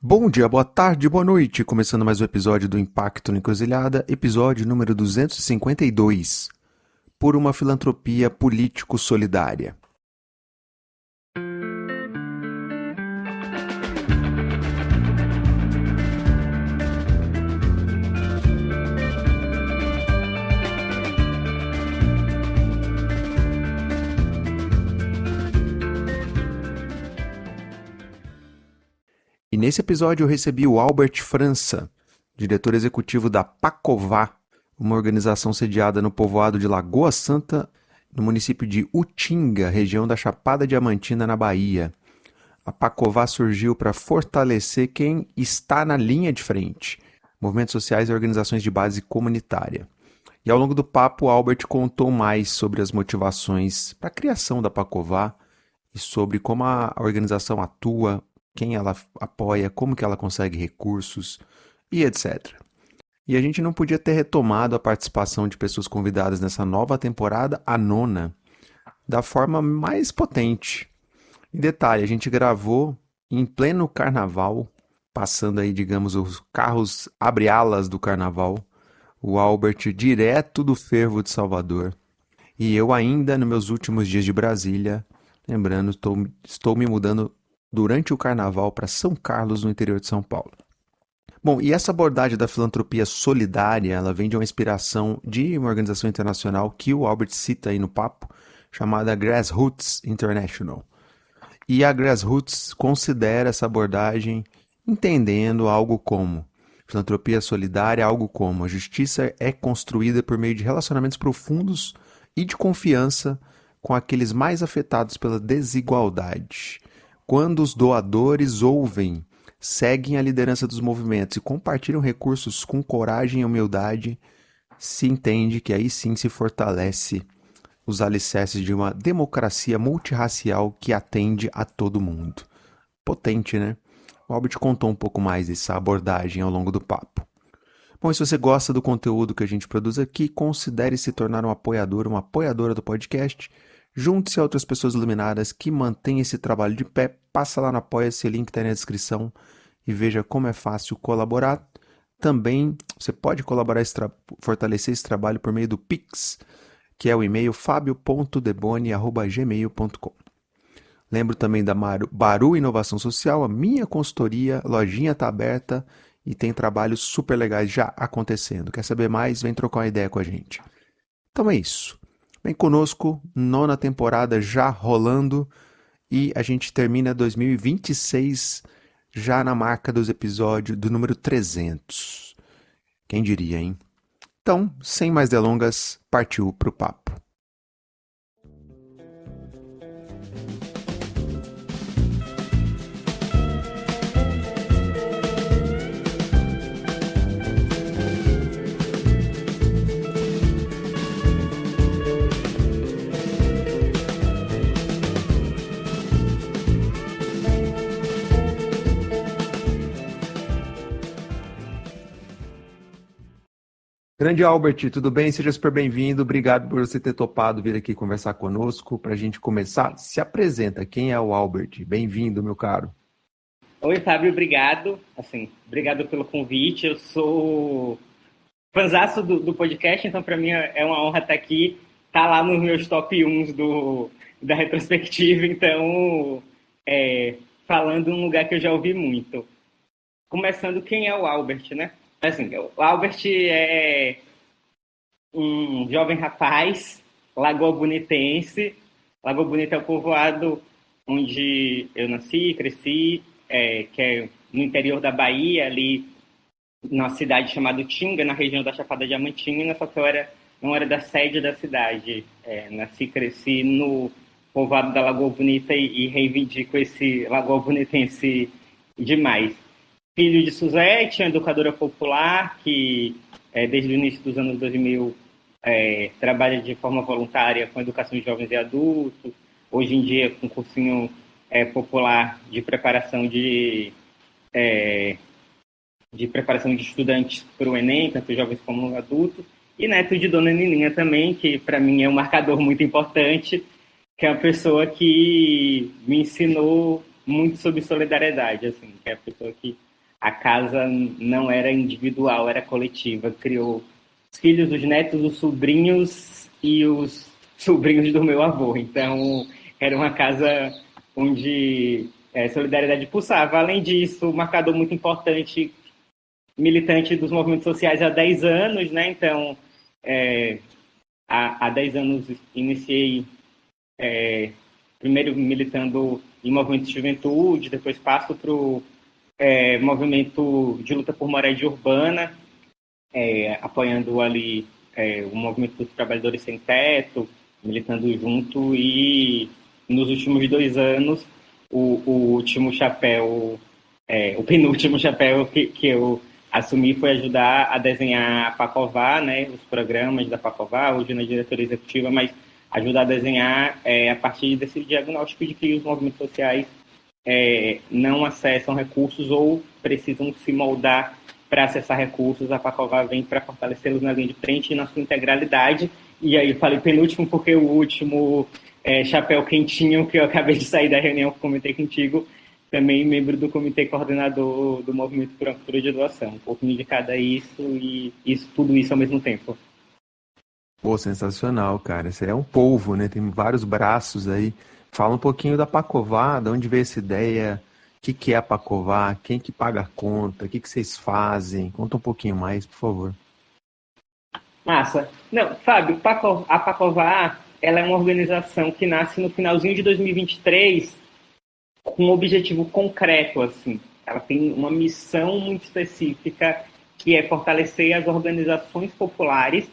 Bom dia, boa tarde, boa noite. Começando mais um episódio do Impacto na Encruzilhada, episódio número 252, por uma filantropia político-solidária. E nesse episódio eu recebi o Albert França, diretor executivo da Pacová, uma organização sediada no povoado de Lagoa Santa, no município de Utinga, região da Chapada Diamantina, na Bahia. A Pacová surgiu para fortalecer quem está na linha de frente, movimentos sociais e organizações de base comunitária. E ao longo do papo, o Albert contou mais sobre as motivações para a criação da Pacová e sobre como a organização atua, quem ela apoia, como que ela consegue recursos e etc. E a gente não podia ter retomado a participação de pessoas convidadas nessa nova temporada, a nona, da forma mais potente. Em detalhe, a gente gravou em pleno carnaval, passando aí, digamos, os carros abre-alas do carnaval, o Albert direto do fervo de Salvador, e eu ainda nos meus últimos dias de Brasília, lembrando, estou me mudando durante o carnaval para São Carlos, no interior de São Paulo. Bom, e essa abordagem da filantropia solidária, ela vem de uma inspiração de uma organização internacional que o Albert cita aí no papo, chamada Grassroots International. E a Grassroots considera essa abordagem entendendo algo como filantropia solidária, algo como a justiça é construída por meio de relacionamentos profundos e de confiança com aqueles mais afetados pela desigualdade. Quando os doadores ouvem, seguem a liderança dos movimentos e compartilham recursos com coragem e humildade, se entende que aí sim se fortalece os alicerces de uma democracia multirracial que atende a todo mundo. Potente, né? O Albert contou um pouco mais dessa abordagem ao longo do papo. Bom, e se você gosta do conteúdo que a gente produz aqui, considere se tornar um apoiador, uma apoiadora do podcast. Junte-se a outras pessoas iluminadas que mantêm esse trabalho de pé. Passa lá no Apoia-se, o link está aí na descrição e veja como é fácil colaborar. Também você pode colaborar, fortalecer esse trabalho por meio do Pix, que é o e-mail fabio.deboni@gmail.com. Lembro também da Baru Inovação Social, a minha consultoria, lojinha está aberta e tem trabalhos super legais já acontecendo. Quer saber mais? Vem trocar uma ideia com a gente. Então é isso. Vem conosco, nona temporada já rolando e a gente termina 2026 já na marca dos episódios do número 300. Quem diria, hein? Então, sem mais delongas, partiu pro papo. Grande Albert, tudo bem? Seja super bem-vindo. Obrigado por você ter topado vir aqui conversar conosco. Para a gente começar, se apresenta. Quem é o Albert? Bem-vindo, meu caro. Oi, Fábio, obrigado. Obrigado pelo convite. Eu sou fãzaço do podcast, então para mim é uma honra estar aqui. Tá lá nos meus top 1 da retrospectiva, então falando um lugar que eu já ouvi muito. Começando, quem é o Albert, né? O Albert é um jovem rapaz, lagoa bonitense. Lagoa Bonita é o povoado onde eu nasci, cresci, que é no interior da Bahia, ali numa cidade chamada Utinga, na região da Chapada Diamantina, só que eu não era da sede da cidade. Nasci e cresci no povoado da Lagoa Bonita e reivindico esse Lagoa Bonitense demais. Filho de Suzete, uma educadora popular que, desde o início dos anos 2000, trabalha de forma voluntária com educação de jovens e adultos. Hoje em dia, com cursinho popular de preparação de preparação de estudantes para o Enem, tanto jovens como adultos. E neto de Dona Nininha também, que para mim é um marcador muito importante, que é uma pessoa que me ensinou muito sobre solidariedade, assim, que é a pessoa que a casa não era individual, era coletiva. Criou os filhos, os netos, os sobrinhos e os sobrinhos do meu avô. Então, era uma casa onde solidariedade pulsava. Além disso, marcador muito importante, militante dos movimentos sociais há 10 anos, né? Então, há 10 anos iniciei primeiro militando em movimento de juventude, depois passo para o movimento de luta por moradia urbana, apoiando ali o movimento dos trabalhadores sem teto, militando junto, e nos últimos 2 anos, o último chapéu, o penúltimo chapéu que eu assumi foi ajudar a desenhar a Pacová, né, os programas da Pacová, hoje na diretoria executiva, mas ajudar a desenhar a partir desse diagnóstico de que os movimentos sociais não acessam recursos ou precisam se moldar para acessar recursos. A Pacová vem para fortalecê-los na linha de frente e na sua integralidade. E aí eu falei penúltimo porque o último chapéu quentinho que eu acabei de sair da reunião que comentei contigo, também membro do comitê coordenador do Movimento por uma Cultura de Doação. Um pouquinho de cada isso e tudo isso ao mesmo tempo. Pô, sensacional, cara. Você é um polvo, né? Tem vários braços aí. Fala um pouquinho da Pacová, de onde veio essa ideia, o que é a Pacová, quem que paga a conta, o que vocês fazem? Conta um pouquinho mais, por favor. Massa. Não, Fábio, a Pacová, ela é uma organização que nasce no finalzinho de 2023 com um objetivo concreto, assim. Ela tem uma missão muito específica, que é fortalecer as organizações populares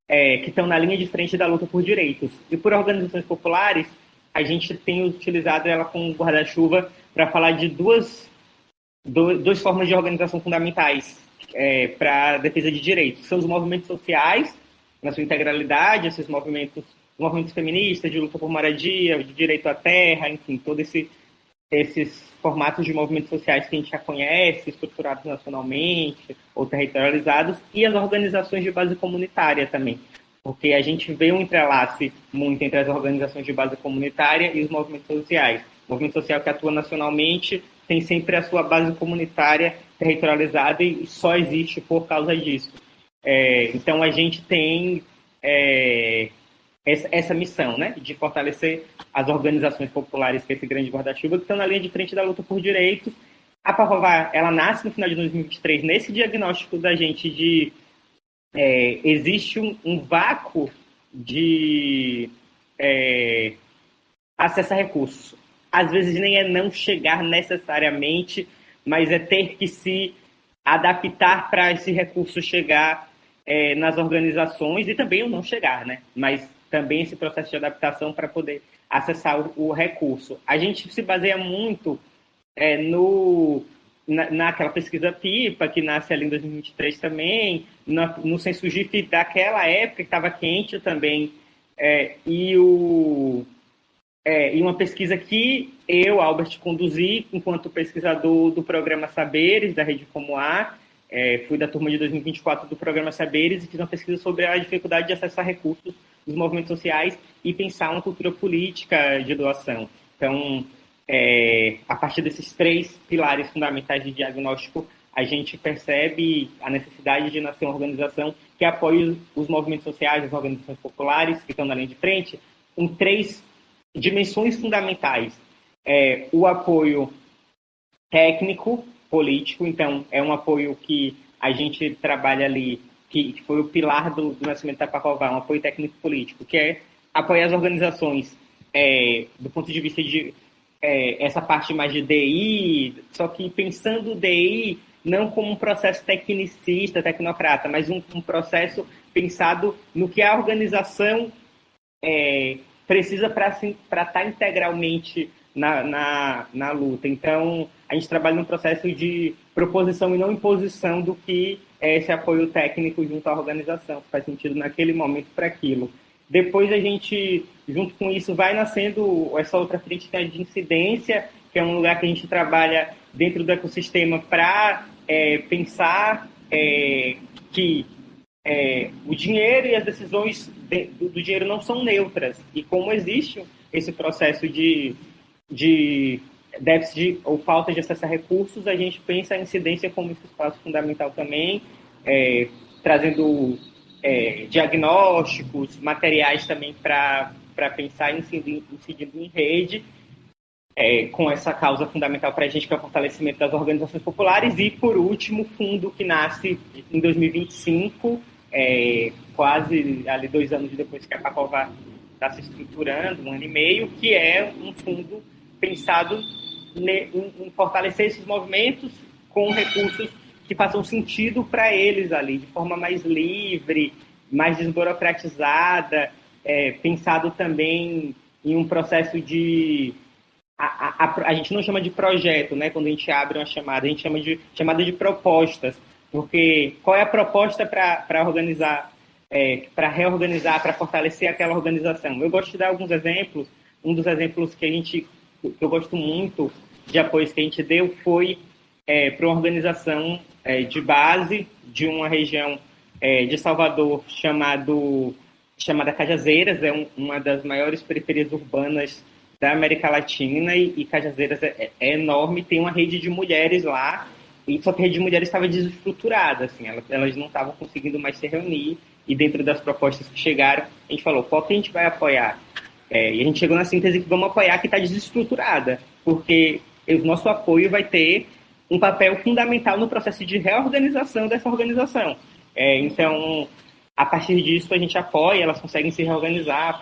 que estão na linha de frente da luta por direitos. E por organizações populares, a gente tem utilizado ela como guarda-chuva para falar de duas formas de organização fundamentais para a defesa de direitos. São os movimentos sociais, na sua integralidade, esses movimentos feministas, de luta por moradia, de direito à terra, enfim, todos esses formatos de movimentos sociais que a gente já conhece, estruturados nacionalmente ou territorializados, e as organizações de base comunitária também, porque a gente vê um entrelace muito entre as organizações de base comunitária e os movimentos sociais. O movimento social que atua nacionalmente tem sempre a sua base comunitária territorializada e só existe por causa disso. Então, a gente tem essa missão, né, de fortalecer as organizações populares, que é esse grande guarda-chuva, que estão na linha de frente da luta por direitos. A Pacová, ela nasce no final de 2023, nesse diagnóstico da gente de existe um vácuo de acesso a recursos. Às vezes nem é não chegar necessariamente, mas é ter que se adaptar para esse recurso chegar nas organizações, e também o não chegar, né? Mas também esse processo de adaptação para poder acessar o recurso. A gente se baseia muito naquela pesquisa PIPA, que nasce ali em 2023 também, no censo GIF daquela época, que estava quente também, e uma pesquisa que eu, Albert, conduzi enquanto pesquisador do programa Saberes, da Rede Como A. Fui da turma de 2024 do programa Saberes e fiz uma pesquisa sobre a dificuldade de acessar recursos dos movimentos sociais e pensar uma cultura política de doação. Então, a partir desses 3 pilares fundamentais de diagnóstico, a gente percebe a necessidade de nascer uma organização que apoie os movimentos sociais, as organizações populares que estão na linha de frente, em 3 dimensões fundamentais. O apoio técnico, político, então é um apoio que a gente trabalha ali, que foi o pilar do nascimento da Pacová, um apoio técnico-político, que é apoiar as organizações do ponto de vista de essa parte mais de DI, só que pensando o DI não como um processo tecnicista, tecnocrata, mas um processo pensado no que a organização precisa para estar integralmente na luta. Então, a gente trabalha num processo de proposição e não imposição do que é esse apoio técnico junto à organização, que faz sentido naquele momento para aquilo. Depois a gente, junto com isso, vai nascendo essa outra frente que é de incidência, que é um lugar que a gente trabalha dentro do ecossistema para pensar que o dinheiro e as decisões do dinheiro não são neutras. E como existe esse processo de déficit ou falta de acesso a recursos, a gente pensa a incidência como esse espaço fundamental também, trazendo diagnósticos, materiais também para pensar incidindo em rede, com essa causa fundamental para a gente, que é o fortalecimento das organizações populares. E, por último, o fundo que nasce em 2025, quase ali 2 anos depois que a Pacová está se estruturando, 1 ano e meio, que é um fundo pensado em fortalecer esses movimentos com recursos que façam sentido para eles ali, de forma mais livre, mais desburocratizada, pensado também em um processo de... A gente não chama de projeto, né? Quando a gente abre uma chamada, a gente chama de chamada de propostas, porque qual é a proposta para organizar, para reorganizar, para fortalecer aquela organização? Eu gosto de dar alguns exemplos. Um dos exemplos que eu gosto muito de apoios que a gente deu foi para uma organização de base de uma região de Salvador chamada Cajazeiras, uma das maiores periferias urbanas da América Latina, e Cajazeiras é enorme, tem uma rede de mulheres lá, só que a rede de mulheres estava desestruturada, assim, elas não estavam conseguindo mais se reunir, e dentro das propostas que chegaram, a gente falou, qual que a gente vai apoiar? E a gente chegou na síntese que vamos apoiar que está desestruturada, porque o nosso apoio vai ter um papel fundamental no processo de reorganização dessa organização. Então, a partir disso, a gente apoia, elas conseguem se reorganizar,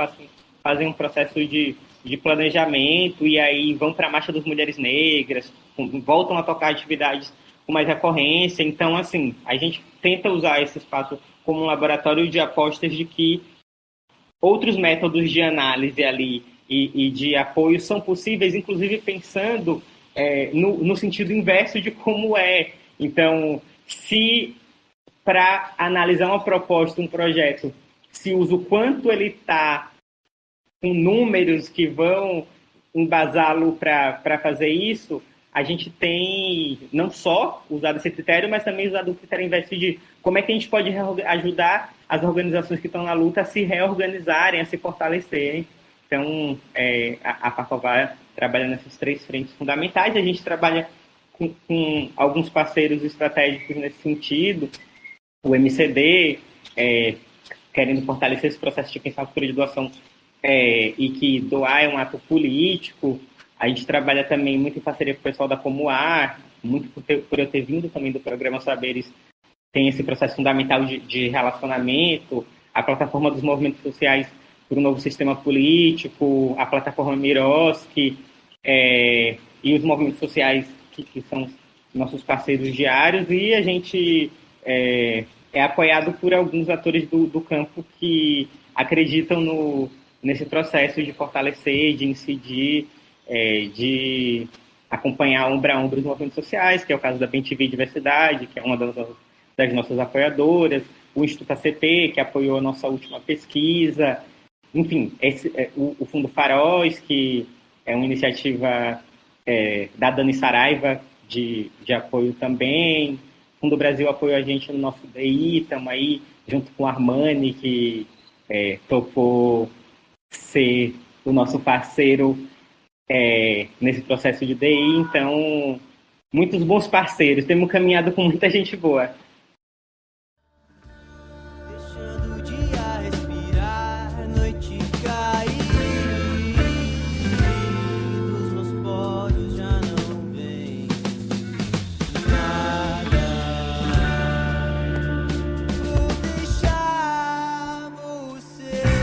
fazem um processo de planejamento, e aí vão para a Marcha das Mulheres Negras, voltam a tocar atividades com mais recorrência. Então, assim, a gente tenta usar esse espaço como um laboratório de apostas de que outros métodos de análise ali e de apoio são possíveis, inclusive pensando no sentido inverso de como é. Então, se para analisar uma proposta, um projeto, se usa o quanto ele está com números que vão embasá-lo para fazer isso, a gente tem não só usado esse critério, mas também usado o critério inverso de como é que a gente pode ajudar as organizações que estão na luta a se reorganizarem, a se fortalecerem. Então, a Pacová trabalha nessas 3 frentes fundamentais. A gente trabalha com alguns parceiros estratégicos nesse sentido. O MCD, querendo fortalecer esse processo de pensar a cultura de doação, e que doar é um ato político. A gente trabalha também muito em parceria com o pessoal da Comuar, muito por eu ter vindo também do programa Saberes, tem esse processo fundamental de relacionamento, a plataforma dos movimentos sociais para o novo sistema político, a plataforma Miroski, e os movimentos sociais que são nossos parceiros diários, e a gente é apoiado por alguns atores do campo que acreditam nesse processo de fortalecer, de incidir, de acompanhar ombro a ombro os movimentos sociais, que é o caso da BenTV Diversidade, que é uma das nossas apoiadoras, o Instituto ACP, que apoiou a nossa última pesquisa, enfim, o Fundo Faróis, que é uma iniciativa da Dani Saraiva de apoio também. O Fundo Brasil apoiou a gente no nosso DI, estamos aí junto com o Armani, que topou ser o nosso parceiro nesse processo de DI. Então, muitos bons parceiros, temos caminhado com muita gente boa. Deixando o dia respirar, noite cair, dos meus poros já não vem nada. Vou deixar você.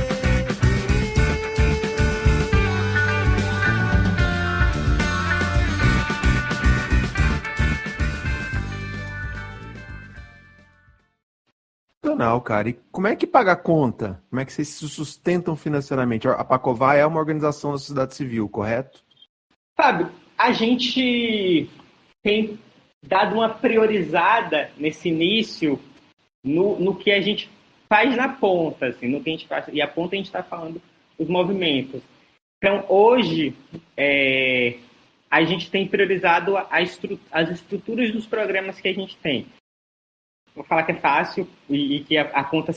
Cara. E como é que paga a conta? Como é que vocês se sustentam financeiramente? A Pacová é uma organização da sociedade civil, correto? Fábio, a gente tem dado uma priorizada nesse início no que a gente faz na ponta, assim, no que a gente faz, e a ponta a gente está falando dos movimentos. Então, hoje, a gente tem priorizado as estruturas dos programas que a gente tem. Vou falar que é fácil e que a conta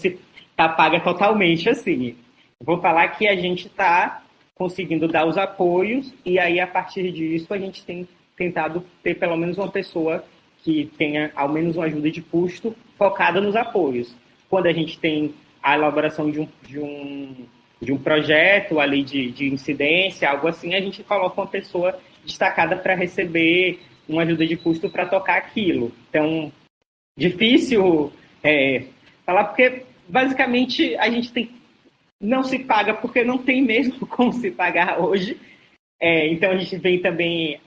tá paga totalmente, assim. Vou falar que a gente está conseguindo dar os apoios, e aí, a partir disso, a gente tem tentado ter pelo menos uma pessoa que tenha ao menos uma ajuda de custo focada nos apoios. Quando a gente tem a elaboração de um projeto ali de incidência, algo assim, a gente coloca uma pessoa destacada para receber uma ajuda de custo para tocar aquilo. Então, difícil falar, porque basicamente a gente não se paga porque não tem mesmo como se pagar hoje. Então a gente vem também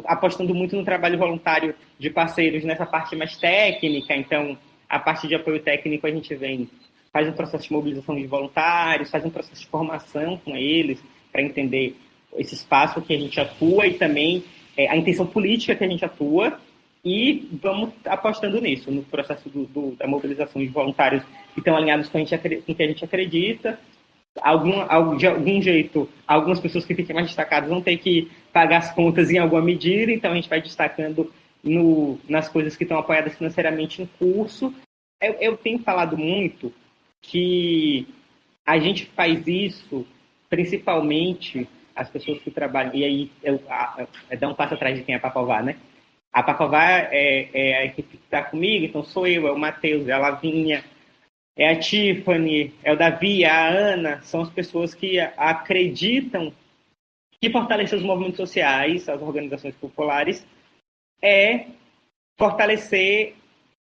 apostando muito no trabalho voluntário de parceiros nessa parte mais técnica. Então, a parte de apoio técnico a gente faz um processo de mobilização de voluntários, faz um processo de formação com eles para entender esse espaço que a gente atua e também a intenção política que a gente atua, e vamos apostando nisso, no processo da mobilização de voluntários que estão alinhados com o que a gente acredita. De algum jeito, algumas pessoas que fiquem mais destacadas vão ter que pagar as contas em alguma medida, então a gente vai destacando nas coisas que estão apoiadas financeiramente em curso. Eu tenho falado muito que a gente faz isso, principalmente as pessoas que trabalham, e aí eu dar um passo atrás de quem é a Pacová, né? A Pacová é a equipe que está comigo, então sou eu, é o Matheus, é a Lavinha, é a Tiffany, é o Davi, a Ana, são as pessoas que acreditam que fortalecer os movimentos sociais, as organizações populares, é fortalecer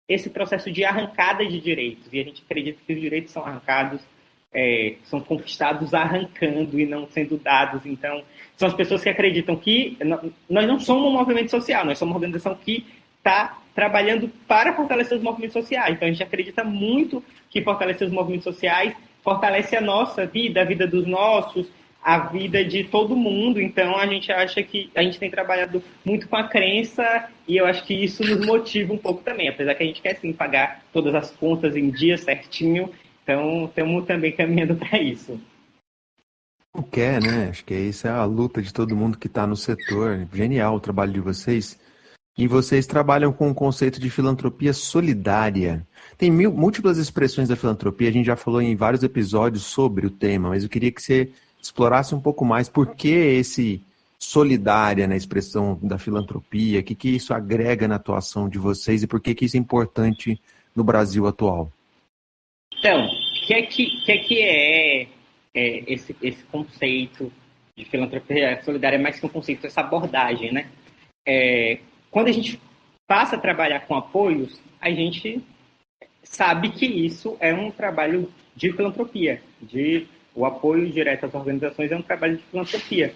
esse processo de arrancada de direitos. E a gente acredita que os direitos são arrancados, são conquistados arrancando e não sendo dados. Então, são as pessoas que acreditam que nós não somos um movimento social, nós somos uma organização que está trabalhando para fortalecer os movimentos sociais. Então, a gente acredita muito que fortalecer os movimentos sociais fortalece a nossa vida, a vida dos nossos, a vida de todo mundo. Então, a gente acha que a gente tem trabalhado muito com a crença, e eu acho que isso nos motiva um pouco também, apesar que a gente quer, sim, pagar todas as contas em dia certinho. Então, estamos também caminhando para isso. Não quer, né? Acho que isso é a luta de todo mundo que está no setor. Genial o trabalho de vocês. E vocês trabalham com o conceito de filantropia solidária. Tem múltiplas expressões da filantropia, a gente já falou em vários episódios sobre o tema, mas eu queria que você explorasse um pouco mais por que esse solidária na expressão da filantropia, o que isso agrega na atuação de vocês e por que isso é importante no Brasil atual. Então, o que é esse conceito de filantropia solidária, mais que um conceito, essa abordagem, né? Quando a gente passa a trabalhar com apoios, a gente sabe que isso é um trabalho de filantropia, o apoio direto às organizações é um trabalho de filantropia.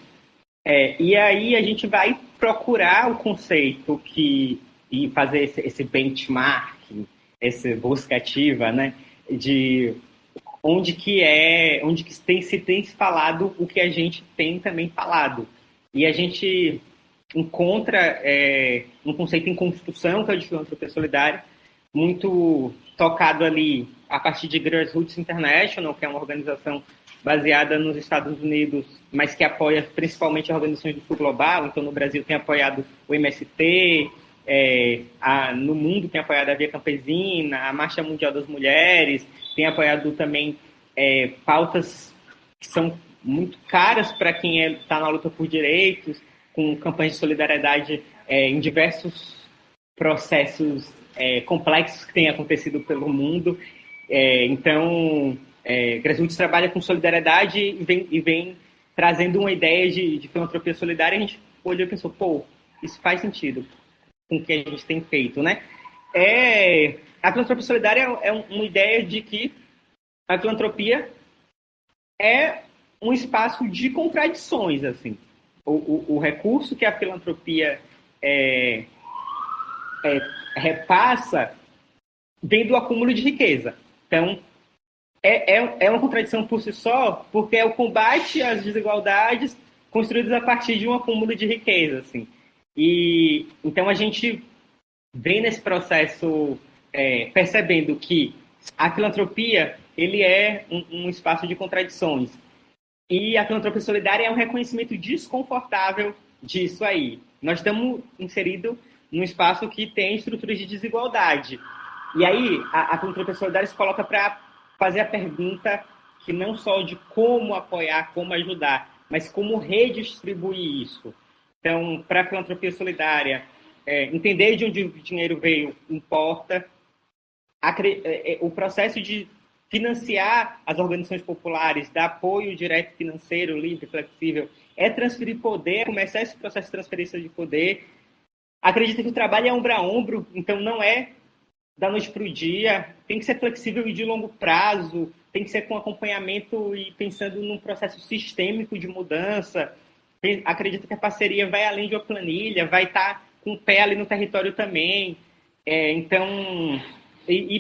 E aí a gente vai procurar o conceito e fazer esse benchmark, essa busca ativa, né, de onde tem se falado o que a gente tem também falado. E a gente encontra um conceito em construção, que é o de filantropia solidária, muito tocado ali a partir de Grassroots International, que é uma organização baseada nos Estados Unidos, mas que apoia principalmente as organizações do Sul Global. Então, no Brasil tem apoiado o MST, no mundo tem apoiado a Via Campesina, a Marcha Mundial das Mulheres, tem apoiado também pautas que são muito caras para quem está na luta por direitos, com campanhas de solidariedade em diversos processos complexos que têm acontecido pelo mundo. Então, Grassroots trabalha com solidariedade e vem trazendo uma ideia de filantropia solidária. A gente olhou e pensou, isso faz sentido com o que a gente tem feito, né? A filantropia solidária é uma ideia de que a filantropia é um espaço de contradições, assim. O recurso que a filantropia repassa vem do acúmulo de riqueza. Então, é uma contradição por si só, porque é o combate às desigualdades construídas a partir de um acúmulo de riqueza, assim. E então a gente vem nesse processo percebendo que a filantropia ele é um espaço de contradições. E a filantropia solidária é um reconhecimento desconfortável disso aí. Nós estamos inseridos num espaço que tem estruturas de desigualdade. E aí a filantropia solidária se coloca para fazer a pergunta que não só de como apoiar, como ajudar, mas como redistribuir isso. Então, para a filantropia solidária, entender de onde o dinheiro veio importa. O processo de financiar as organizações populares, dar apoio direto financeiro, livre, flexível, é transferir poder, começar esse processo de transferência de poder. Acredito que o trabalho é ombro a ombro, então não é da noite para o dia, tem que ser flexível e de longo prazo, tem que ser com acompanhamento e pensando num processo sistêmico de mudança. Acredito que a parceria vai além de uma planilha, vai estar com o pé ali no território também. Então,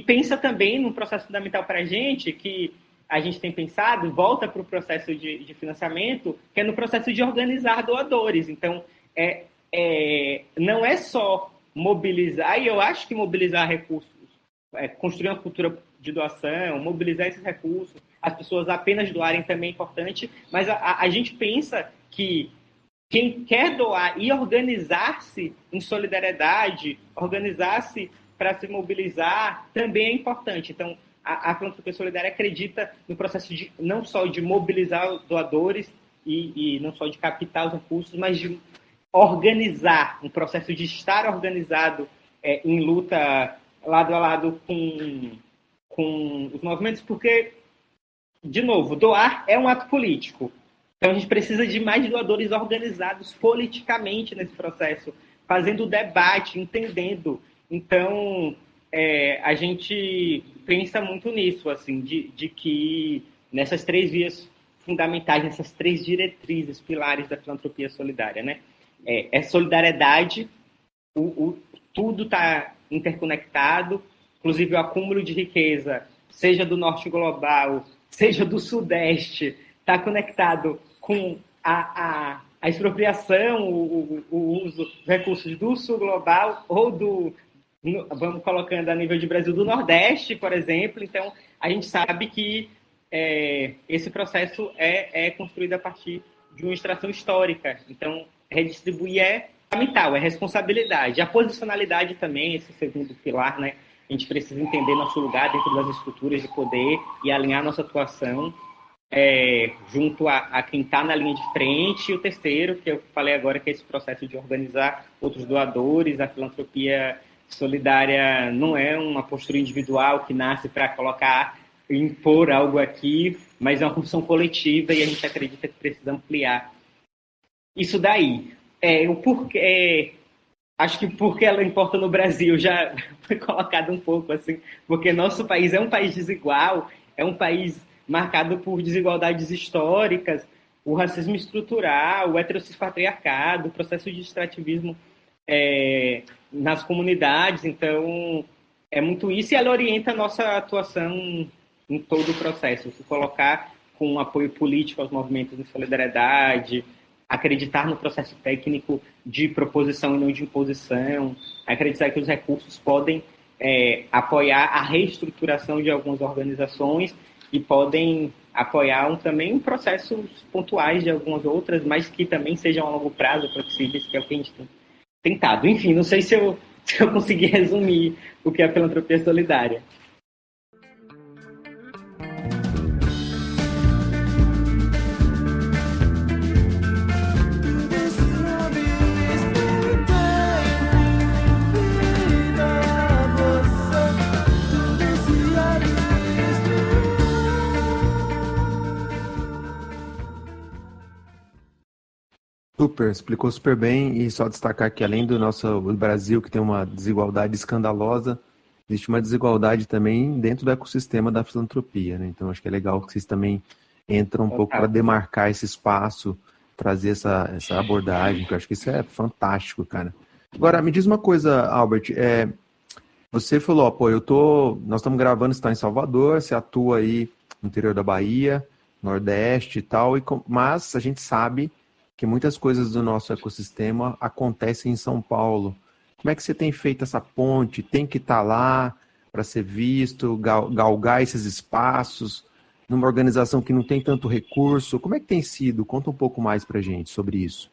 pensa também num processo fundamental para a gente, que a gente tem pensado, volta para o processo de financiamento, que é no processo de organizar doadores. Então, não é só mobilizar, e eu acho que mobilizar recursos, construir uma cultura de doação, mobilizar esses recursos, as pessoas apenas doarem também é importante, mas a gente pensa que quem quer doar e organizar-se em solidariedade, organizar-se para se mobilizar, também é importante. Então, a filantropia solidária acredita no processo não só de mobilizar doadores e não só de captar os recursos, mas de organizar, um processo de estar organizado em luta lado a lado com os movimentos, porque, de novo, doar é um ato político. Então, a gente precisa de mais doadores organizados politicamente nesse processo, fazendo debate, entendendo. Então, a gente pensa muito nisso, assim, de que nessas 3 vias fundamentais, nessas 3 diretrizes, pilares da filantropia solidária, né? Solidariedade, tudo está interconectado, inclusive o acúmulo de riqueza, seja do norte global, seja do sudeste, está conectado com a expropriação, o uso dos recursos do sul global ou vamos colocando a nível de Brasil, do Nordeste, por exemplo. Então, a gente sabe que esse processo é construído a partir de uma extração histórica. Então, redistribuir é fundamental, é responsabilidade. A posicionalidade também, esse segundo pilar, né? A gente precisa entender nosso lugar dentro das estruturas de poder e alinhar nossa atuação junto a quem está na linha de frente. E o terceiro, que eu falei agora, que é esse processo de organizar outros doadores. A filantropia solidária não é uma postura individual que nasce para colocar, impor algo aqui, mas é uma função coletiva e a gente acredita que precisa ampliar isso daí. O porquê, acho que porque ela importa no Brasil já foi colocado um pouco assim, porque nosso país é um país desigual, é um país marcado por desigualdades históricas, o racismo estrutural, o heterossexpatriarcado, o processo de extrativismo nas comunidades. Então, é muito isso, e ela orienta a nossa atuação em todo o processo, se colocar com um apoio político aos movimentos de solidariedade, acreditar no processo técnico de proposição e não de imposição, acreditar que os recursos podem apoiar a reestruturação de algumas organizações e podem apoiar também processos pontuais de algumas outras, mas que também sejam a longo prazo, flexíveis, que é o que a gente tem tentado. Enfim, não sei se eu consegui resumir o que é a filantropia solidária. Super, explicou super bem, e só destacar que além do nosso Brasil, que tem uma desigualdade escandalosa, existe uma desigualdade também dentro do ecossistema da filantropia, né? Então acho que é legal que vocês também entram um pouco para demarcar esse espaço, trazer essa abordagem, que eu acho que isso é fantástico, cara. Agora, me diz uma coisa, Albert, você falou, nós estamos gravando, você está em Salvador, você atua aí no interior da Bahia, Nordeste e tal, mas a gente sabe que muitas coisas do nosso ecossistema acontecem em São Paulo. Como é que você tem feito essa ponte? Tem que estar lá para ser visto, galgar esses espaços, numa organização que não tem tanto recurso? Como é que tem sido? Conta um pouco mais para a gente sobre isso.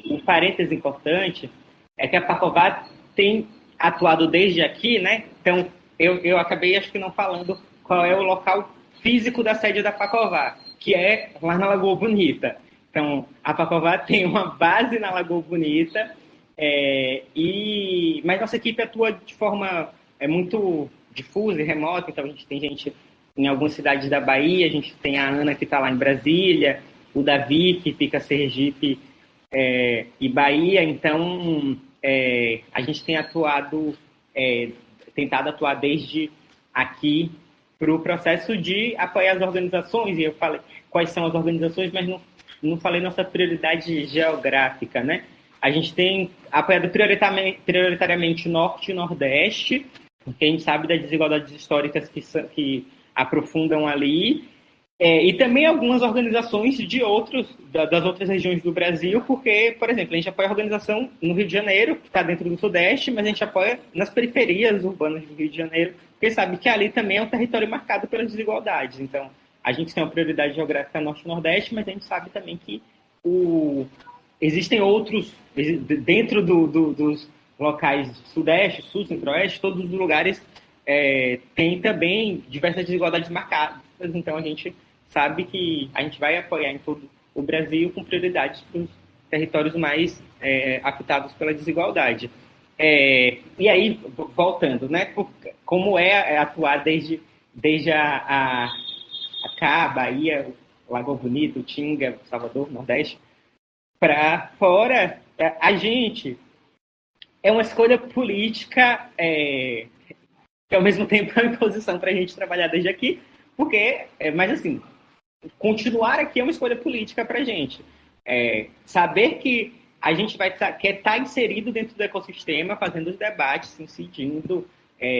Um parêntese importante é que a Pacová tem atuado desde aqui, né? Então, eu acabei, acho que não falando qual é o local físico da sede da Pacová, que é lá na Lagoa Bonita. Então, a Pacová tem uma base na Lagoa Bonita, mas nossa equipe atua de forma muito difusa e remota, então a gente tem gente em algumas cidades da Bahia, a gente tem a Ana que está lá em Brasília, o Davi que fica Sergipe e Bahia, então a gente tem tentado atuar desde aqui para o processo de apoiar as organizações, e eu falei quais são as organizações, mas não falei nossa prioridade geográfica, né? A gente tem apoiado prioritariamente o Norte e o Nordeste, porque a gente sabe das desigualdades históricas que aprofundam ali, e também algumas organizações das outras regiões do Brasil, porque, por exemplo, a gente apoia a organização no Rio de Janeiro, que está dentro do Sudeste, mas a gente apoia nas periferias urbanas do Rio de Janeiro, porque sabe que ali também é um território marcado pelas desigualdades. Então, a gente tem uma prioridade geográfica Norte e Nordeste, mas a gente sabe também que existem outros, dentro dos locais Sudeste, Sul, Centro-Oeste, todos os lugares têm também diversas desigualdades marcadas. Então, a gente sabe que a gente vai apoiar em todo o Brasil com prioridades para os territórios mais afetados pela desigualdade. E aí, voltando, né, como é atuar desde a Cá, Bahia, Lagoa Bonita, Utinga, Salvador, Nordeste, para fora, a gente é uma escolha política que, ao mesmo tempo, é uma imposição para a gente trabalhar desde aqui, porque, mas assim, continuar aqui é uma escolha política para a gente. Saber que a gente quer estar inserido dentro do ecossistema, fazendo os debates, incidindo,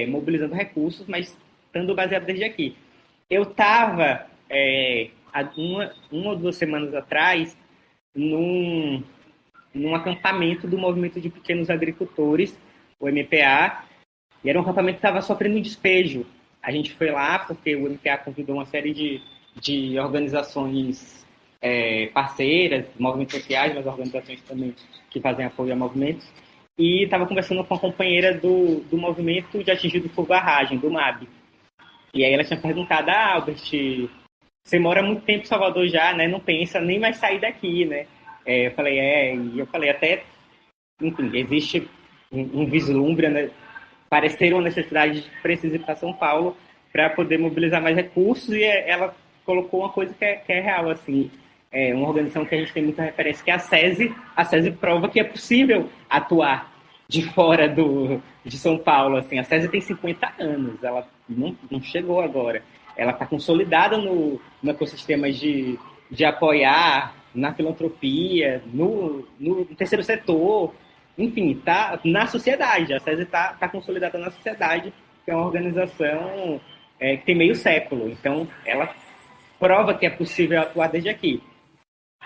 mobilizando recursos, mas estando baseado desde aqui. Eu estava, uma ou 2 semanas atrás, num acampamento do Movimento de Pequenos Agricultores, o MPA, e era um acampamento que estava sofrendo um despejo. A gente foi lá porque o MPA convidou uma série de organizações parceiras, movimentos sociais, mas organizações também que fazem apoio a movimentos, e estava conversando com a companheira do movimento de atingidos por barragem, do MAB. E aí ela tinha perguntado, Albert, você mora muito tempo em Salvador já, né? Não pensa nem mais sair daqui, né? Eu falei, até, enfim, existe um vislumbre, né? Parecer uma necessidade precisa ir para São Paulo para poder mobilizar mais recursos, e ela colocou uma coisa que é real, assim, uma organização que a gente tem muita referência, que é a SESI. A SESI prova que é possível atuar de fora de São Paulo, assim. A SESI tem 50 anos, ela não chegou agora. Ela está consolidada no ecossistema de apoiar na filantropia, no terceiro setor, enfim, está na sociedade. A SESI está consolidada na sociedade, que é uma organização que tem meio século. Então, ela prova que é possível atuar desde aqui.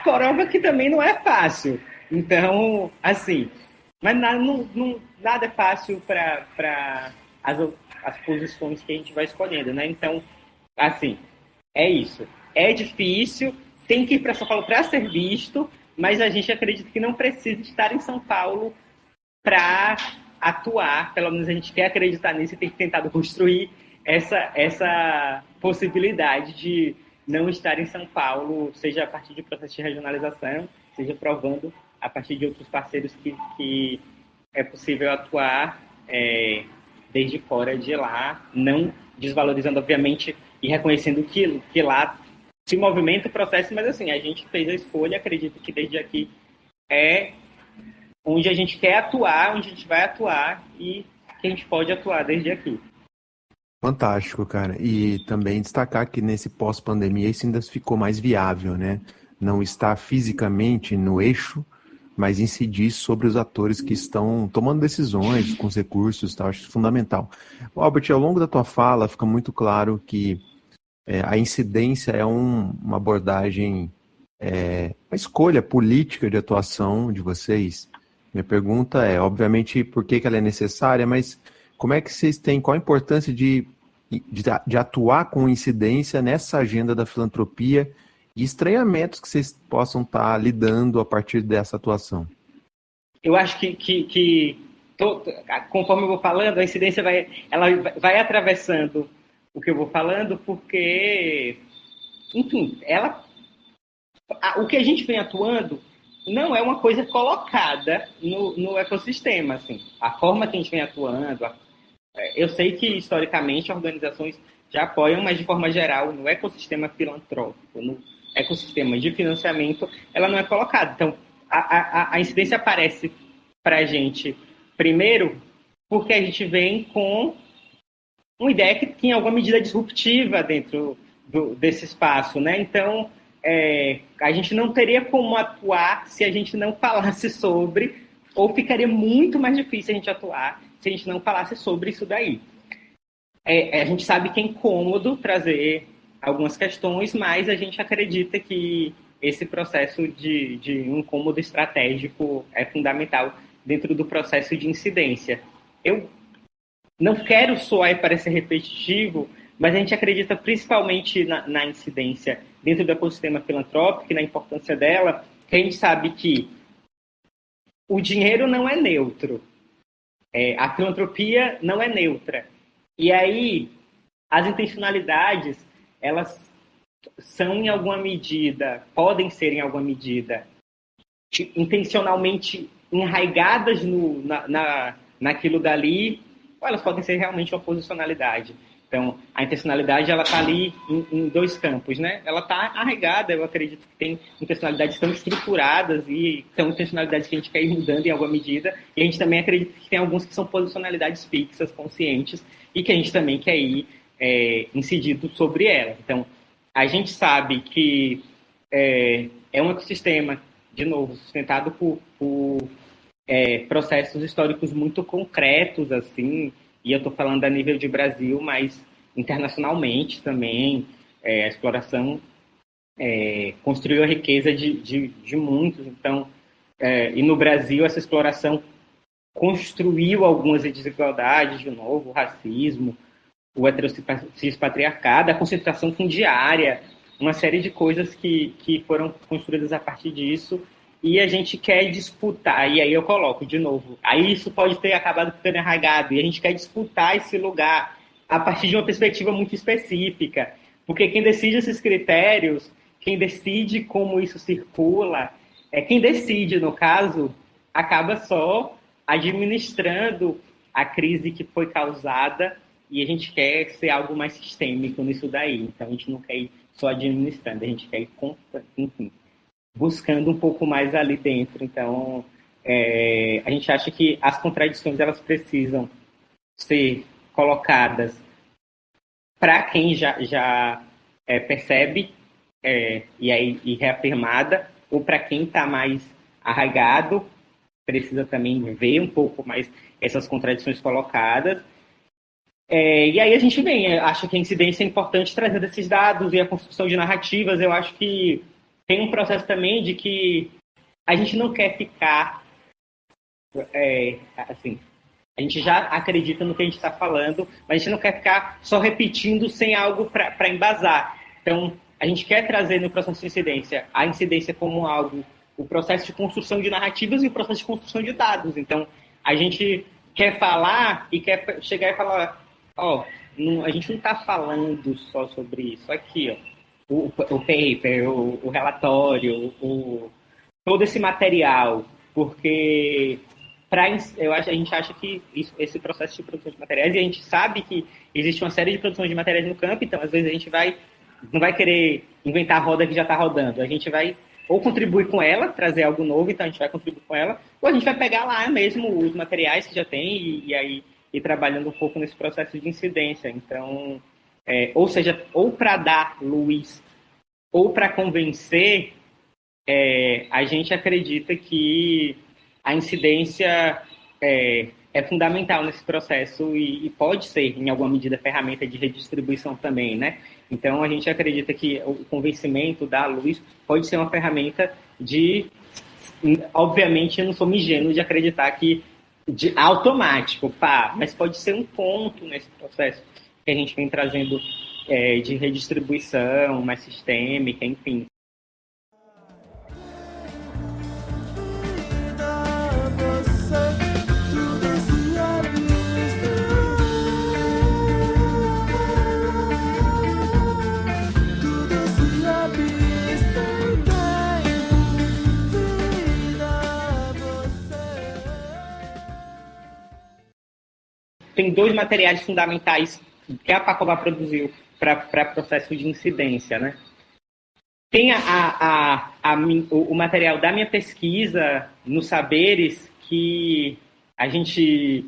Prova que também não é fácil. Então, assim, mas nada é fácil para as posições que a gente vai escolhendo, né? Então, assim, é isso. É difícil, tem que ir para São Paulo para ser visto, mas a gente acredita que não precisa estar em São Paulo para atuar. Pelo menos a gente quer acreditar nisso e tem tentado construir essa possibilidade de não estar em São Paulo, seja a partir de processo de regionalização, seja provando a partir de outros parceiros que é possível atuar desde fora de lá, não desvalorizando, obviamente, e reconhecendo que lá se movimenta o processo, mas assim, a gente fez a escolha, acredito que desde aqui é onde a gente quer atuar, onde a gente vai atuar e que a gente pode atuar desde aqui. Fantástico, cara. E também destacar que nesse pós-pandemia isso ainda ficou mais viável, né? Não estar fisicamente no eixo, mas incidir sobre os atores que estão tomando decisões com os recursos, tá? Acho fundamental. Albert, ao longo da tua fala fica muito claro que a incidência é uma abordagem, uma escolha política de atuação de vocês. Minha pergunta é, obviamente, por que ela é necessária, mas como é que vocês têm, qual a importância de atuar com incidência nessa agenda da filantropia e estranhamentos que vocês possam estar lidando a partir dessa atuação? Eu acho que conforme eu vou falando, a incidência vai atravessando o que eu vou falando, porque, enfim, ela o que a gente vem atuando não é uma coisa colocada no ecossistema, assim. A forma que a gente vem atuando, eu sei que historicamente organizações já apoiam, mas de forma geral no ecossistema filantrópico, no ecossistema de financiamento, ela não é colocada. Então, a incidência aparece para a gente, primeiro, porque a gente vem com uma ideia que tem alguma medida disruptiva dentro desse espaço, né? Então, a gente não teria como atuar se a gente não falasse sobre, ou ficaria muito mais difícil a gente atuar se a gente não falasse sobre isso daí. A gente sabe que é incômodo trazer algumas questões, mas a gente acredita que esse processo de um incômodo estratégico é fundamental dentro do processo de incidência. Eu não quero soar e parecer repetitivo, mas a gente acredita principalmente na incidência dentro do ecossistema filantrópico e na importância dela, que a gente sabe que o dinheiro não é neutro, a filantropia não é neutra. E aí, as intencionalidades, elas são em alguma medida, podem ser em alguma medida, intencionalmente enraigadas naquilo dali, ou elas podem ser realmente uma posicionalidade. Então, a intencionalidade, ela está ali em dois campos, né? Ela está arraigada, eu acredito que tem intencionalidades tão estruturadas e são intencionalidades que a gente quer ir mudando em alguma medida, e a gente também acredita que tem alguns que são posicionalidades fixas, conscientes, e que a gente também quer ir incidindo sobre elas. Então, a gente sabe que é um ecossistema, de novo, sustentado por processos históricos muito concretos, assim, e eu estou falando a nível de Brasil, mas internacionalmente também, a exploração construiu a riqueza de muitos. Então, e no Brasil, essa exploração construiu algumas desigualdades, de novo, o racismo, o heterocispatriarcado, a concentração fundiária, uma série de coisas que foram construídas a partir disso, e a gente quer disputar, e aí eu coloco de novo, aí isso pode ter acabado ficando arraigado, e a gente quer disputar esse lugar a partir de uma perspectiva muito específica, porque quem decide esses critérios, quem decide como isso circula, quem decide, no caso, acaba só administrando a crise que foi causada, e a gente quer ser algo mais sistêmico nisso daí. Então, a gente não quer ir só administrando, a gente quer ir, enfim, buscando um pouco mais ali dentro. Então, a gente acha que as contradições, elas precisam ser colocadas para quem já percebe e reafirmada, ou para quem está mais arraigado, precisa também ver um pouco mais essas contradições colocadas. E aí a gente acha que a incidência é importante trazendo esses dados e a construção de narrativas. Eu acho que tem um processo também de que a gente não quer ficar, assim, a gente já acredita no que a gente está falando, mas a gente não quer ficar só repetindo sem algo para embasar. Então, a gente quer trazer no processo de incidência a incidência como algo, o processo de construção de narrativas e o processo de construção de dados. Então, a gente quer falar e quer chegar e falar, a gente não está falando só sobre isso aqui, o paper, o relatório, todo esse material, porque a gente acha que esse processo de produção de materiais, e a gente sabe que existe uma série de produções de materiais no campo, então às vezes a gente não vai querer inventar a roda que já está rodando, a gente vai ou contribuir com ela, trazer algo novo, então a gente vai contribuir com ela, ou a gente vai pegar lá mesmo os materiais que já tem e aí ir trabalhando um pouco nesse processo de incidência. Então, ou seja, ou para dar luz ou para convencer, a gente acredita que a incidência é fundamental nesse processo e pode ser, em alguma medida, ferramenta de redistribuição também, né? Então, a gente acredita que o convencimento da luz pode ser uma ferramenta obviamente, eu não sou ingênuo de acreditar que automático, mas pode ser um ponto nesse processo que a gente vem trazendo de redistribuição mais sistêmica, enfim. tem 2 materiais fundamentais que a Pacová produziu para processo de incidência, né? Tem o material da minha pesquisa nos saberes, que a gente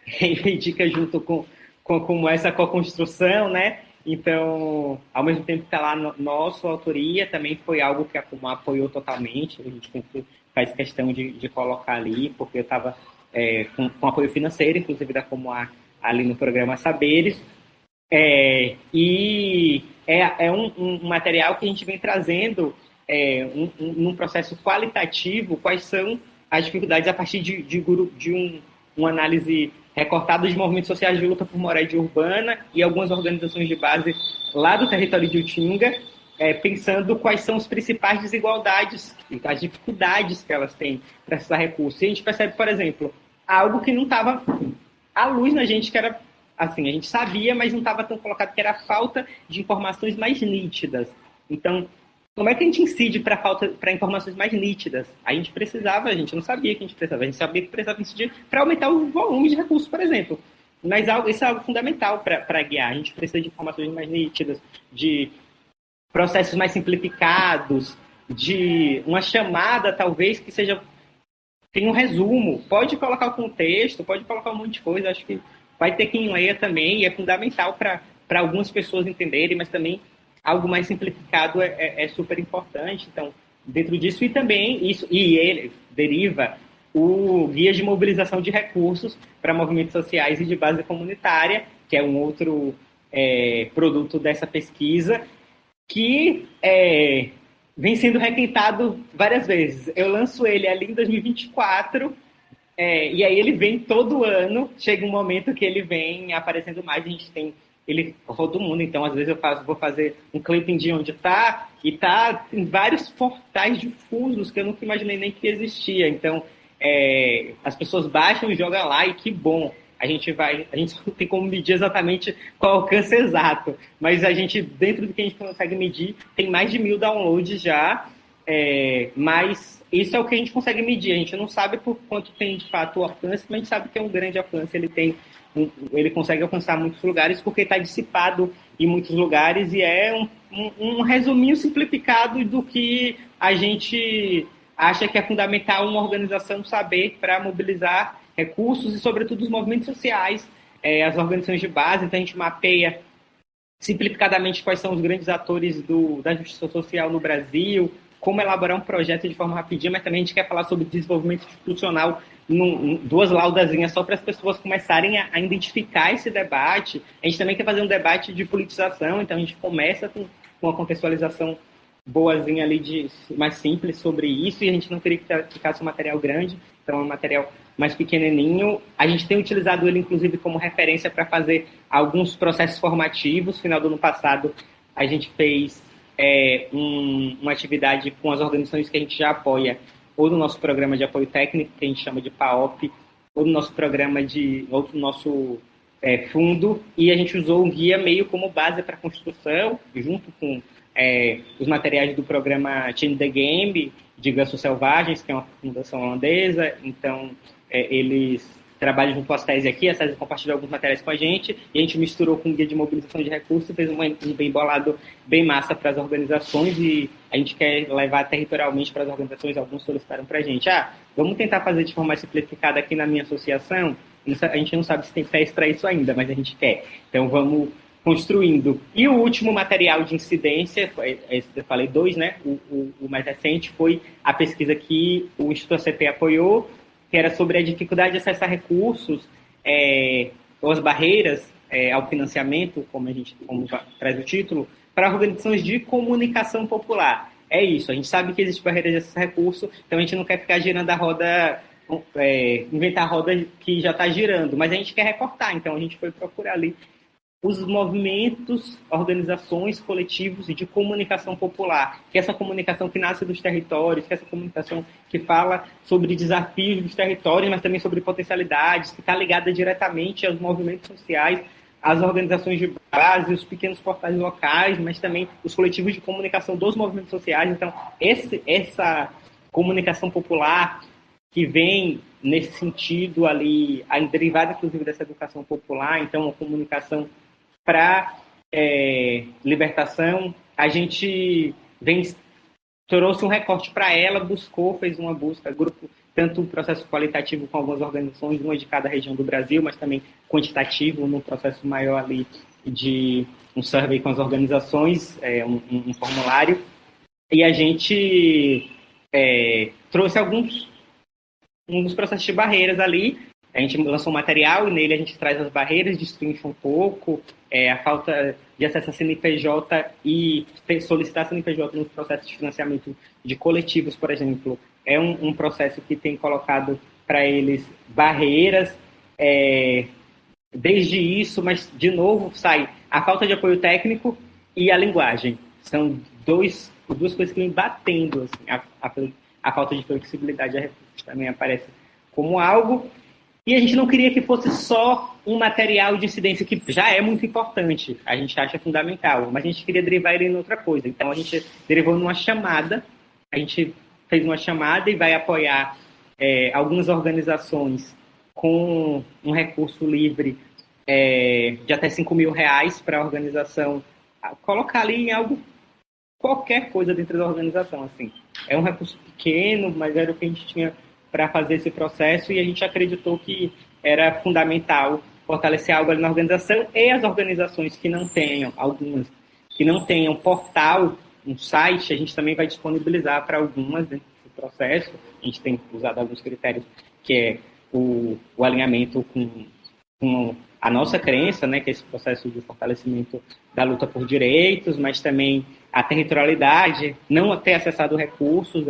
reivindica junto com essa co-construção, né? Então, ao mesmo tempo que está lá nossa autoria, também foi algo que a Comar apoiou totalmente. A gente sempre faz questão de colocar ali, porque eu estava com apoio financeiro, inclusive da Comar, ali no programa Saberes. E é um material que a gente vem trazendo num processo qualitativo, quais são as dificuldades a partir de uma análise recortada de movimentos sociais de luta por moradia urbana e algumas organizações de base lá do território de Utinga, pensando quais são as principais desigualdades, as dificuldades que elas têm para acessar recursos. E a gente percebe, por exemplo, algo que não estava à luz na gente, que era assim, a gente sabia, mas não estava tão colocado, que era a falta de informações mais nítidas. Então, como é que a gente incide para informações mais nítidas? A gente não sabia que a gente precisava, a gente sabia que precisava incidir para aumentar o volume de recursos, por exemplo. Mas isso é algo fundamental para guiar. A gente precisa de informações mais nítidas, de processos mais simplificados, de uma chamada, talvez, que tem um resumo. Pode colocar o contexto, pode colocar um monte de coisa, acho que vai ter quem leia também, e é fundamental para algumas pessoas entenderem, mas também algo mais simplificado é super importante. Então, dentro disso, e também ele deriva o Guia de Mobilização de Recursos para Movimentos Sociais e de Base Comunitária, que é um outro produto dessa pesquisa, que vem sendo requentado várias vezes. Eu lanço ele ali em 2024, e aí ele vem todo ano, chega um momento que ele vem aparecendo mais, a gente tem ele roda o mundo, então às vezes eu vou fazer um clipping de onde está, e está em vários portais difusos que eu nunca imaginei nem que existia. Então as pessoas baixam e jogam lá, e que bom. A gente não tem como medir exatamente qual é o alcance exato, mas a gente, dentro do que a gente consegue medir, tem mais de 1.000 downloads já, mas isso é o que a gente consegue medir. A gente não sabe por quanto tem de fato o alcance, mas a gente sabe que é um grande alcance. Ele consegue alcançar muitos lugares porque está dissipado em muitos lugares, e é um resuminho simplificado do que a gente acha que é fundamental uma organização saber para mobilizar recursos e, sobretudo, os movimentos sociais, as organizações de base. Então, a gente mapeia simplificadamente quais são os grandes atores da justiça social no Brasil, como elaborar um projeto de forma rapidinha, mas também a gente quer falar sobre desenvolvimento institucional, 2 laudazinhas só para as pessoas começarem a identificar esse debate. A gente também quer fazer um debate de politização, então a gente começa com uma contextualização boazinha ali, mais simples sobre isso, e a gente não queria que ficasse um material grande, então é um material mais pequenininho. A gente tem utilizado ele, inclusive, como referência para fazer alguns processos formativos. No final do ano passado, a gente fez uma atividade com as organizações que a gente já apoia, ou no nosso programa de apoio técnico, que a gente chama de PAOP, ou no nosso programa ou no nosso fundo, e a gente usou o guia meio como base para a construção, junto com os materiais do programa Change the Game, de Gansos Selvagens, que é uma fundação holandesa. Então, eles trabalham junto com as teses aqui, a SESI compartilhou alguns materiais com a gente, e a gente misturou com o guia de mobilização de recursos, fez um bem bolado, bem massa para as organizações, e a gente quer levar territorialmente para as organizações. Alguns solicitaram para a gente, vamos tentar fazer de forma mais simplificada aqui na minha associação. A gente não sabe se tem pés para isso ainda, mas a gente quer. Então, vamos construindo. E o último material de incidência, eu falei 2, né? O mais recente foi a pesquisa que o Instituto ACP apoiou, que era sobre a dificuldade de acessar recursos, ou as barreiras ao financiamento, como traz o título, para organizações de comunicação popular. É isso, a gente sabe que existe barreira de acesso a recurso, então a gente não quer ficar girando a roda, inventar a roda que já está girando, mas a gente quer recortar. Então a gente foi procurar ali os movimentos, organizações, coletivos e de comunicação popular, que é essa comunicação que nasce dos territórios, que é essa comunicação que fala sobre desafios dos territórios, mas também sobre potencialidades, que está ligada diretamente aos movimentos sociais, às organizações de base, os pequenos portais locais, mas também os coletivos de comunicação dos movimentos sociais. Então, essa comunicação popular que vem nesse sentido ali, derivada inclusive dessa educação popular, então a comunicação para libertação, a gente trouxe um recorte para ela, fez uma busca, grupo, tanto um processo qualitativo com algumas organizações, uma de cada região do Brasil, mas também quantitativo, num processo maior ali de um survey com as organizações, um formulário, e a gente trouxe um dos processos de barreiras ali. A gente lançou um material e nele a gente traz as barreiras, destrincha um pouco a falta de acesso a CNPJ e solicitar CNPJ nos processos de financiamento de coletivos, por exemplo. É um processo que tem colocado para eles barreiras. Desde isso, mas de novo sai a falta de apoio técnico e a linguagem. São duas coisas que vêm batendo. Assim, a falta de flexibilidade a recursos também aparece como algo. E a gente não queria que fosse só um material de incidência, que já é muito importante, a gente acha fundamental, mas a gente queria derivar ele em outra coisa. Então a gente derivou numa chamada, a gente fez uma chamada e vai apoiar algumas organizações com um recurso livre de até R$5.000 para a organização colocar ali em algo, qualquer coisa dentro da organização. Assim. É um recurso pequeno, mas era o que a gente tinha para fazer esse processo, e a gente acreditou que era fundamental fortalecer algo ali na organização, e as organizações que não tenham, algumas que não tenham portal, um site, a gente também vai disponibilizar para algumas dentro desse processo. A gente tem usado alguns critérios, que é o alinhamento com a nossa crença, né, que é esse processo de fortalecimento da luta por direitos, mas também a territorialidade, não ter acessado recursos,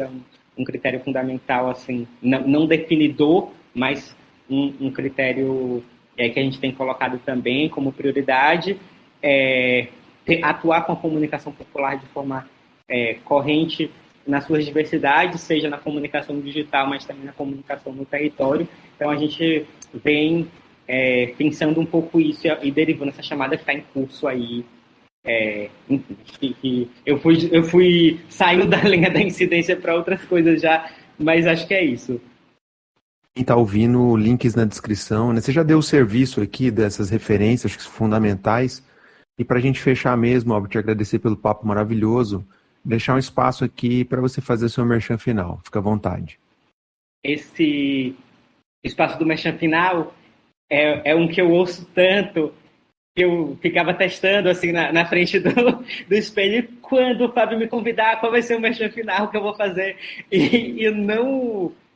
um critério fundamental, assim, não definidor, mas um critério que a gente tem colocado também como prioridade, atuar com a comunicação popular de forma corrente nas suas diversidades, seja na comunicação digital, mas também na comunicação no território. Então, a gente vem pensando um pouco isso e derivando essa chamada que está em curso aí. Enfim, eu fui saindo da linha da incidência para outras coisas já, mas acho que é isso. Quem está ouvindo, links na descrição, né? Você já deu o serviço aqui dessas referências, acho que são fundamentais. E para a gente fechar mesmo, te agradecer pelo papo maravilhoso, deixar um espaço aqui para você fazer seu merchan final. Fica à vontade. Esse espaço do merchan final é um que eu ouço tanto, que eu ficava testando assim na frente do espelho, quando o Fábio me convidar, qual vai ser o merchan final que eu vou fazer, e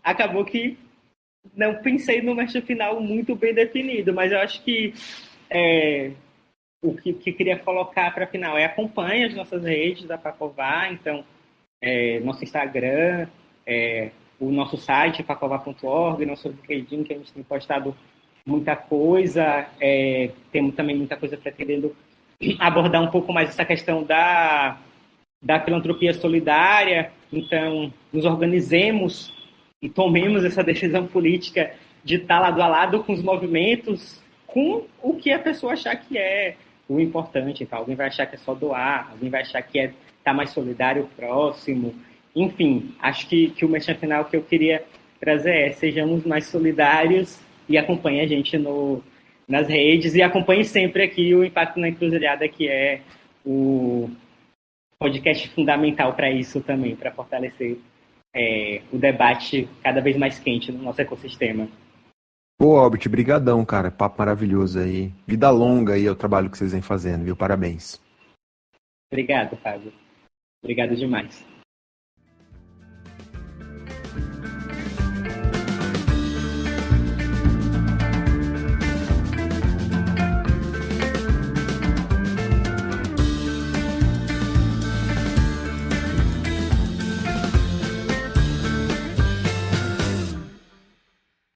acabou que não pensei no merchan final muito bem definido, mas eu acho que o que queria colocar para final acompanhe as nossas redes da Pacová, então nosso Instagram, o nosso site pacová.org, nosso LinkedIn, que a gente tem postado muita coisa, temos também muita coisa pretendendo abordar um pouco mais essa questão da filantropia solidária. Então, nos organizemos e tomemos essa decisão política de estar lado a lado com os movimentos, com o que a pessoa achar que é o importante. Então, alguém vai achar que é só doar, alguém vai achar que estar mais solidário próximo. Enfim, acho que o merchan final que eu queria trazer sejamos mais solidários, e acompanhe a gente nas redes, e acompanhe sempre aqui o Impacto na Encruzilhada, que é o podcast fundamental para isso também, para fortalecer o debate cada vez mais quente no nosso ecossistema. Pô, Albert, brigadão, cara. Papo maravilhoso aí. Vida longa aí ao trabalho que vocês vêm fazendo, viu? Parabéns. Obrigado, Fábio. Obrigado demais.